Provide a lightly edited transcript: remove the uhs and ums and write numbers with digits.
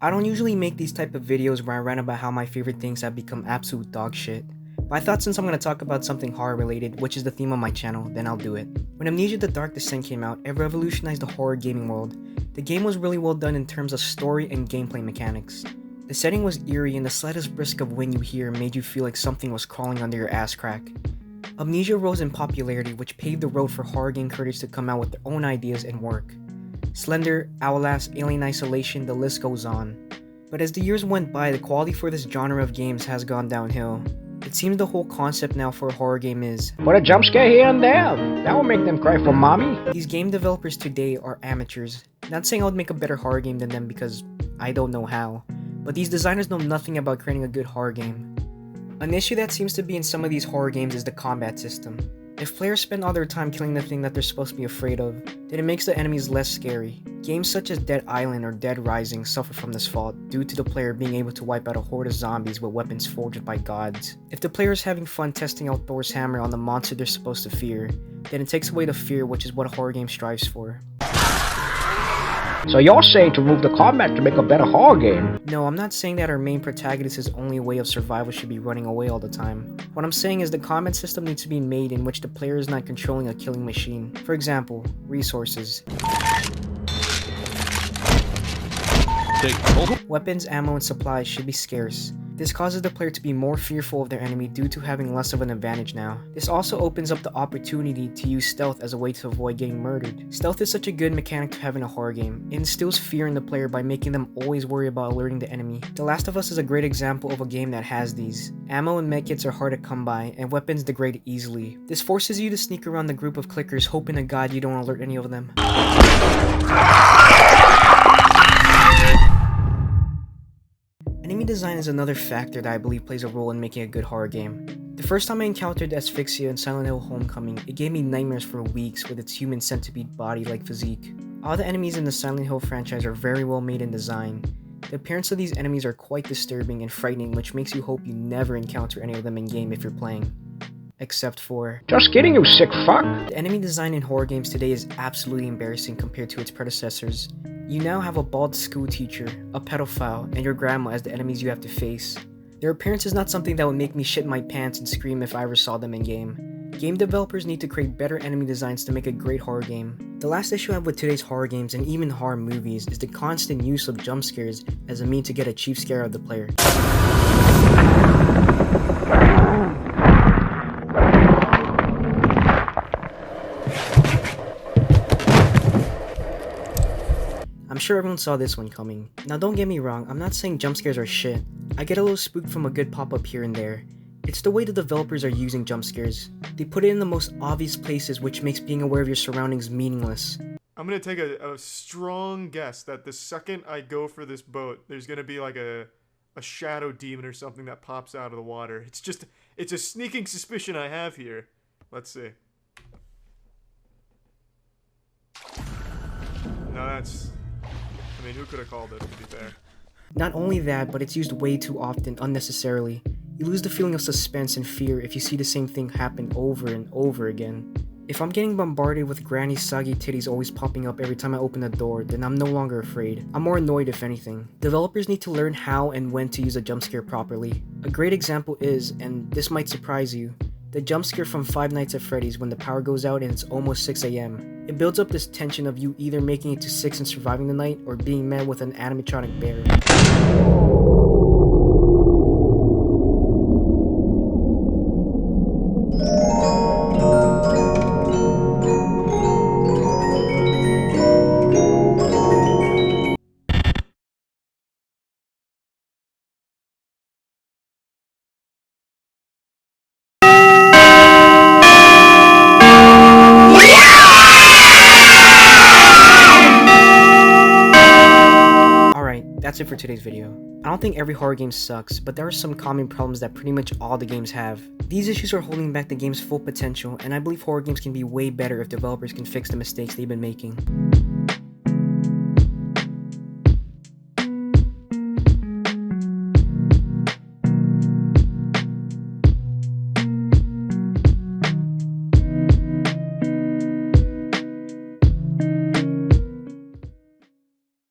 I don't usually make these type of videos where I rant about how my favorite things have become absolute dog shit. But I thought since I'm going to talk about something horror related, which is the theme of my channel, then I'll do it. When Amnesia: The Dark Descent came out, it revolutionized the horror gaming world. The game was really well done in terms of story and gameplay mechanics. The setting was eerie and the slightest brisk of wind you hear made you feel like something was crawling under your ass crack. Amnesia rose in popularity, which paved the road for horror game creators to come out with their own ideas and work. Slender, Outlast, Alien Isolation, the list goes on. But as the years went by, the quality for this genre of games has gone downhill. It seems the whole concept now for a horror game is, put a jump scare here and there, that will make them cry for mommy. These game developers today are amateurs. Not saying I would make a better horror game than them because I don't know how, but these designers know nothing about creating a good horror game. An issue that seems to be in some of these horror games is the combat system. If players spend all their time killing the thing that they're supposed to be afraid of, then it makes the enemies less scary. Games such as Dead Island or Dead Rising suffer from this fault due to the player being able to wipe out a horde of zombies with weapons forged by gods. If the player is having fun testing out Thor's hammer on the monster they're supposed to fear, then it takes away the fear, which is what a horror game strives for. So you're saying to remove the combat to make a better horror game? No, I'm not saying that our main protagonist's only way of survival should be running away all the time. What I'm saying is the combat system needs to be made in which the player is not controlling a killing machine. For example, resources. Weapons, ammo, and supplies should be scarce. This causes the player to be more fearful of their enemy due to having less of an advantage now. This also opens up the opportunity to use stealth as a way to avoid getting murdered. Stealth is such a good mechanic to have in a horror game. It instills fear in the player by making them always worry about alerting the enemy. The Last of Us is a great example of a game that has these. Ammo and medkits are hard to come by, and weapons degrade easily. This forces you to sneak around the group of clickers hoping to God you don't alert any of them. Enemy design is another factor that I believe plays a role in making a good horror game. The first time I encountered Asphyxia in Silent Hill Homecoming, it gave me nightmares for weeks with its human centipede body-like physique. All the enemies in the Silent Hill franchise are very well made in design. The appearance of these enemies are quite disturbing and frightening, which makes you hope you never encounter any of them in-game if you're playing. Except for... Just kidding, you sick fuck! The enemy design in horror games today is absolutely embarrassing compared to its predecessors. You now have a bald school teacher, a pedophile, and your grandma as the enemies you have to face. Their appearance is not something that would make me shit my pants and scream if I ever saw them in game. Game developers need to create better enemy designs to make a great horror game. The last issue I have with today's horror games and even horror movies is the constant use of jump scares as a means to get a cheap scare out of the player. I'm sure everyone saw this one coming. Now don't get me wrong, I'm not saying jump scares are shit. I get a little spooked from a good pop-up here and there. It's the way the developers are using jump scares. They put it in the most obvious places, which makes being aware of your surroundings meaningless. I'm gonna take a strong guess that the second I go for this boat, there's gonna be like a shadow demon or something that pops out of the water. It's a sneaking suspicion I have here. Let's see. No, that's... I mean, who could have called it, to be fair? Not only that, but it's used way too often, unnecessarily. You lose the feeling of suspense and fear if you see the same thing happen over and over again. If I'm getting bombarded with Granny's saggy titties always popping up every time I open the door, then I'm no longer afraid. I'm more annoyed if anything. Developers need to learn how and when to use a jump scare properly. A great example is, and this might surprise you, the jump scare from Five Nights at Freddy's when the power goes out and it's almost 6 AM. It builds up this tension of you either making it to 6 and surviving the night or being met with an animatronic bear. That's it for today's video. I don't think every horror game sucks, but there are some common problems that pretty much all the games have. These issues are holding back the game's full potential, and I believe horror games can be way better if developers can fix the mistakes they've been making.